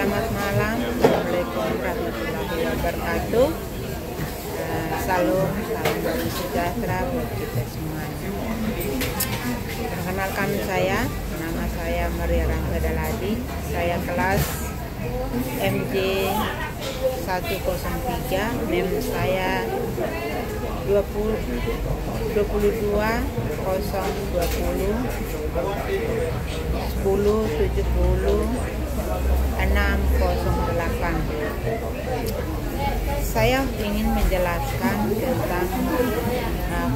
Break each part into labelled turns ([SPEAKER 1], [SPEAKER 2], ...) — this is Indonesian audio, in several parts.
[SPEAKER 1] Selamat malam, Assalamualaikum warahmatullahi wabarakatuh. Salam sejahtera buat kita semuanya. Perkenalkan nama saya Maria Rangga Daladi. Saya kelas MJ 103, NEM saya 22 020 1070 608. Saya ingin menjelaskan tentang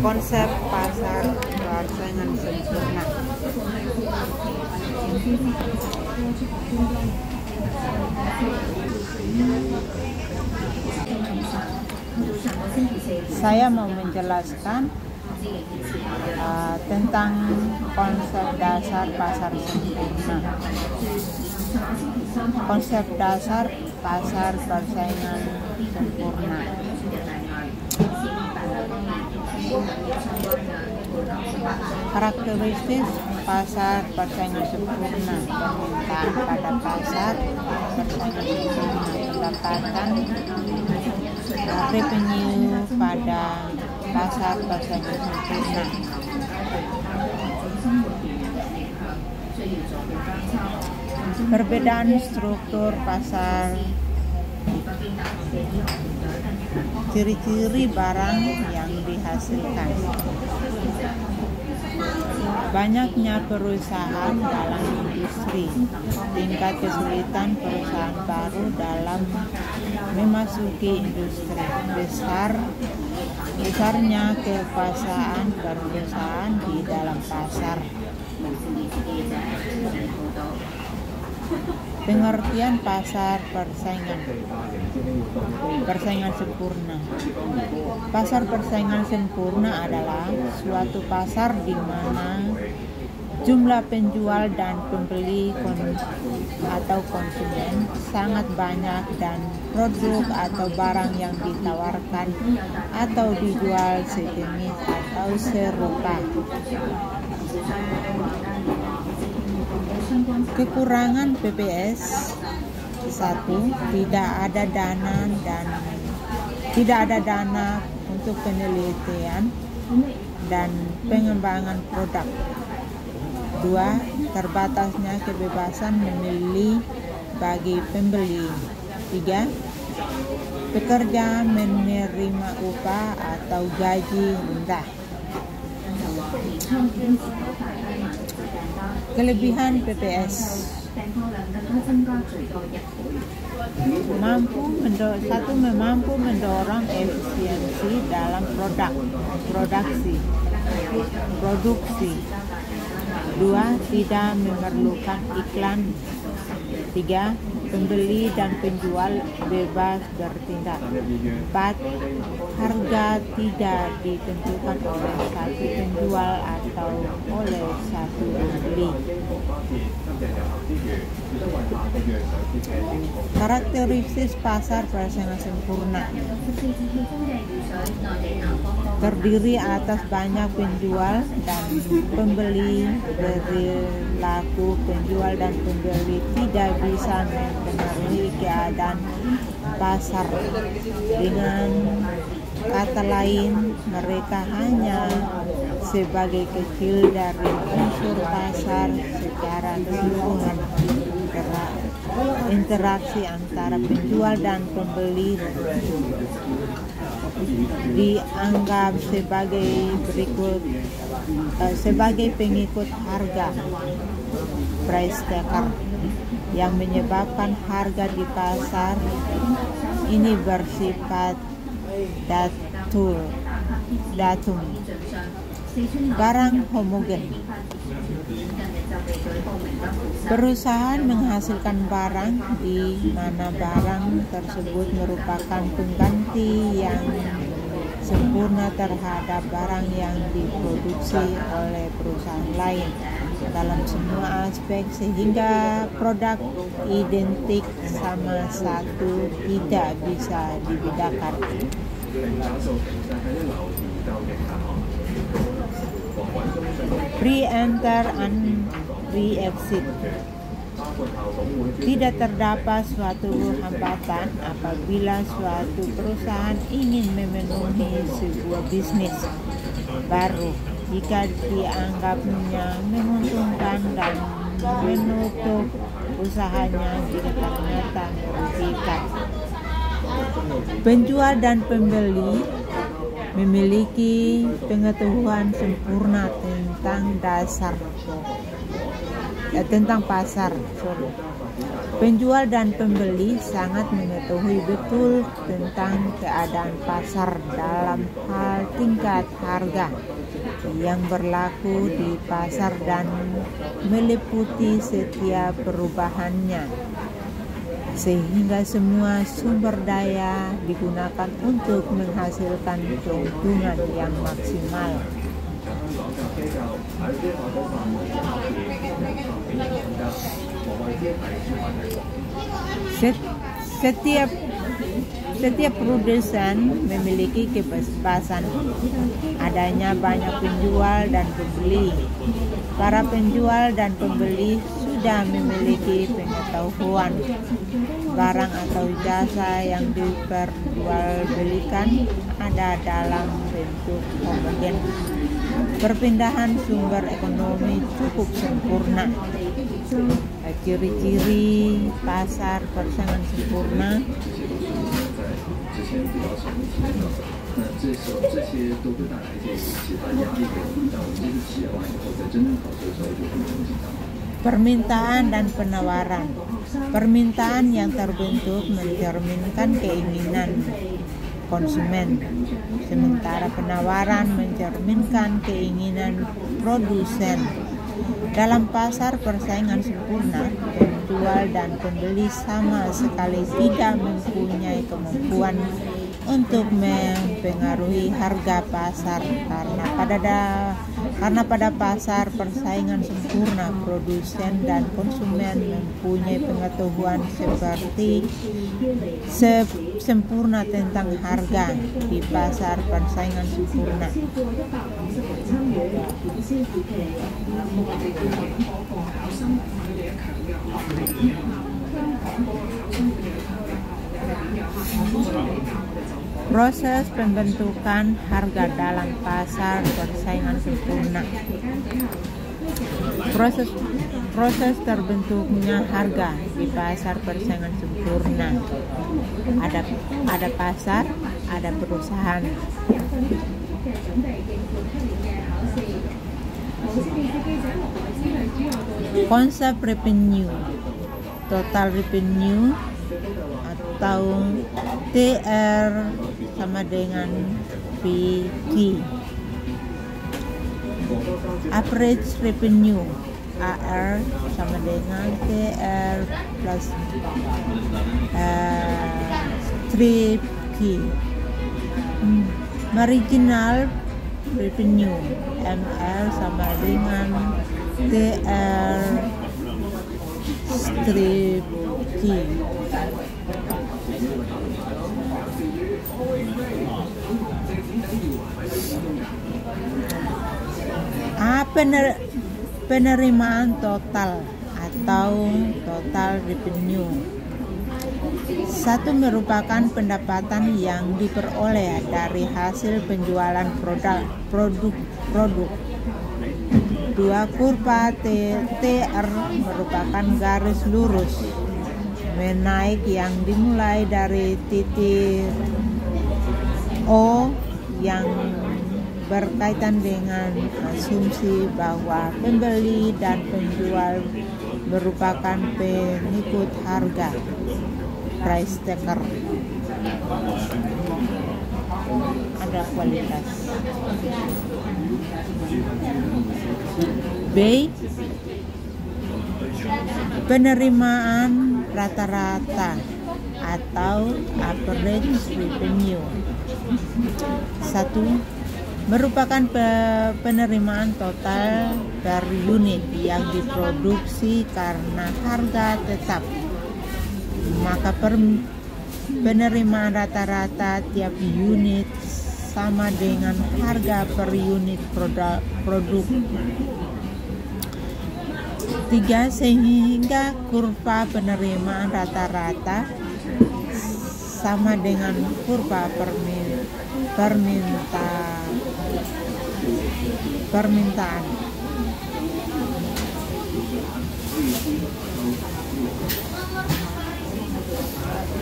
[SPEAKER 1] konsep pasar persaingan sempurna. Saya mau menjelaskan tentang konsep dasar pasar sempurna. Konsep dasar pasar persaingan sempurna. Karakteristik pasar persaingan sempurna. Permintaan pada pasar persaingan sempurna mendapatkan revenue pada pasar persaingan sempurna. Perbedaan struktur pasar, ciri-ciri barang yang dihasilkan, banyaknya perusahaan dalam industri, tingkat kesulitan perusahaan baru dalam memasuki industri, besarnya kekuasaan perusahaan di dalam pasar. Pengertian pasar persaingan sempurna. Pasar persaingan sempurna adalah suatu pasar di mana jumlah penjual dan pembeli atau konsumen sangat banyak dan produk atau barang yang ditawarkan atau dijual sejenis atau serupa. Kekurangan PPS: 1. Tidak ada dana untuk penelitian dan pengembangan produk. 2. Terbatasnya kebebasan memilih bagi pembeli. 3. Pekerja menerima upah atau gaji rendah. Kelebihan PPS: mampu mendorong efisiensi dalam produksi. 2. Tidak memerlukan iklan. 3. Pembeli dan penjual bebas bertindak. 4. Harga tidak ditentukan oleh satu penjual atau oleh satu pembeli. Karakteristik pasar persaingan sempurna: terdiri atas banyak penjual dan pembeli. Perilaku penjual dan pembeli tidak bisa mempengaruhi keadaan pasar. Dengan kata lain, mereka hanya sebagai kecil dari unsur pasar secara keseluruhan. Interaksi antara penjual dan pembeli dianggap sebagai pengikut harga, price taker, yang menyebabkan harga di pasar ini bersifat datum. Barang homogen: perusahaan menghasilkan barang di mana barang tersebut merupakan pengganti yang sempurna terhadap barang yang diproduksi oleh perusahaan lain dalam semua aspek, sehingga produk identik sama satu tidak bisa dibedakan. Pre-enter and pre-exit. Tidak terdapat suatu hambatan apabila suatu perusahaan ingin memenuhi sebuah bisnis baru jika dianggapnya menguntungkan dan menutup usahanya jika ternyata merugikan. Penjual dan pembeli memiliki pengetahuan sempurna tentang pasar. Penjual dan pembeli sangat mengetahui betul tentang keadaan pasar dalam hal tingkat harga yang berlaku di pasar dan meliputi setiap perubahannya, sehingga semua sumber daya digunakan untuk menghasilkan keuntungan yang maksimal. Setiap produsen memiliki kebebasan adanya banyak penjual dan pembeli. Para penjual dan pembeli sudah memiliki pengetahuan barang atau jasa yang diperjualbelikan ada dalam bentuk homogen. Perpindahan sumber ekonomi cukup sempurna. Ciri-ciri pasar persaingan sempurna. Permintaan dan penawaran. Permintaan yang terbentuk mencerminkan keinginan konsumen, sementara penawaran mencerminkan keinginan produsen. Dalam pasar persaingan sempurna, penjual dan pembeli sama sekali tidak mempunyai kemampuan untuk mempengaruhi harga pasar karena pada pasar persaingan sempurna produsen dan konsumen mempunyai pengetahuan sempurna tentang harga di pasar persaingan sempurna. Proses pembentukan harga dalam pasar persaingan sempurna. Proses terbentuknya harga di pasar persaingan sempurna. Ada pasar, ada perusahaan. Konsep revenue, total revenue atau TR sama dengan PT. Average revenue, AR sama dengan TR plus strip T. Marginal revenue, MR sama dengan TR strip T. Penerimaan total atau total revenue. Satu merupakan pendapatan yang diperoleh dari hasil penjualan produk. Dua, kurva TR merupakan garis lurus menaik yang dimulai dari titik O yang berkaitan dengan asumsi bahwa pembeli dan penjual merupakan pengikut harga, price taker. Ada kualitas. B, penerimaan rata-rata atau average revenue. 1. Merupakan penerimaan total per unit yang diproduksi karena harga tetap. Maka penerimaan rata-rata tiap unit sama dengan harga per unit produk. 3 sehingga kurva penerimaan rata-rata sama dengan kurva permintaan.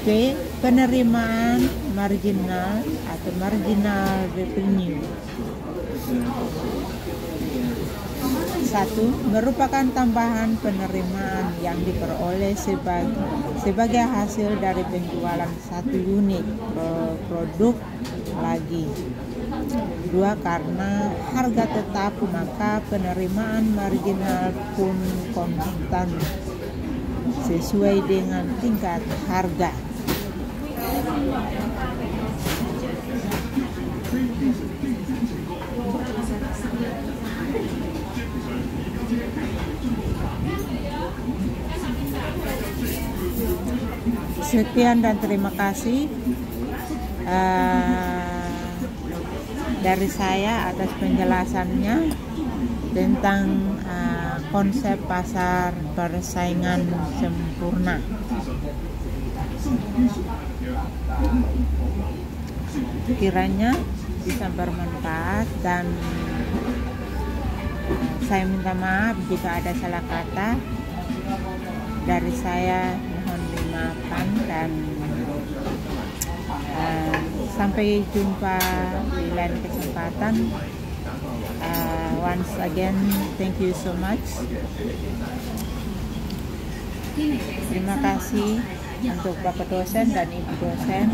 [SPEAKER 1] B. Penerimaan marginal atau marginal revenue. 1. Merupakan tambahan penerimaan yang diperoleh sebagai hasil dari penjualan satu unit produk lagi. 2. Karena harga tetap, maka penerimaan marginal pun konstan sesuai dengan tingkat harga. Sekian dan terima kasih dari saya atas penjelasannya tentang konsep pasar persaingan sempurna. Kiranya bisa bermanfaat dan saya minta maaf jika ada salah kata dari saya, mohon dimaafkan dan sampai jumpa di lain kesempatan. Once again, thank you so much. Terima kasih untuk Bapak dosen dan Ibu dosen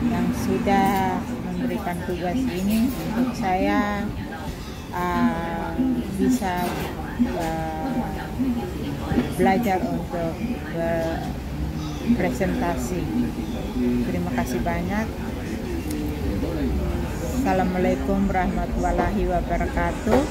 [SPEAKER 1] yang sudah memberikan tugas ini untuk saya bisa belajar untuk presentasi. Terima kasih banyak. Assalamualaikum warahmatullahi wabarakatuh.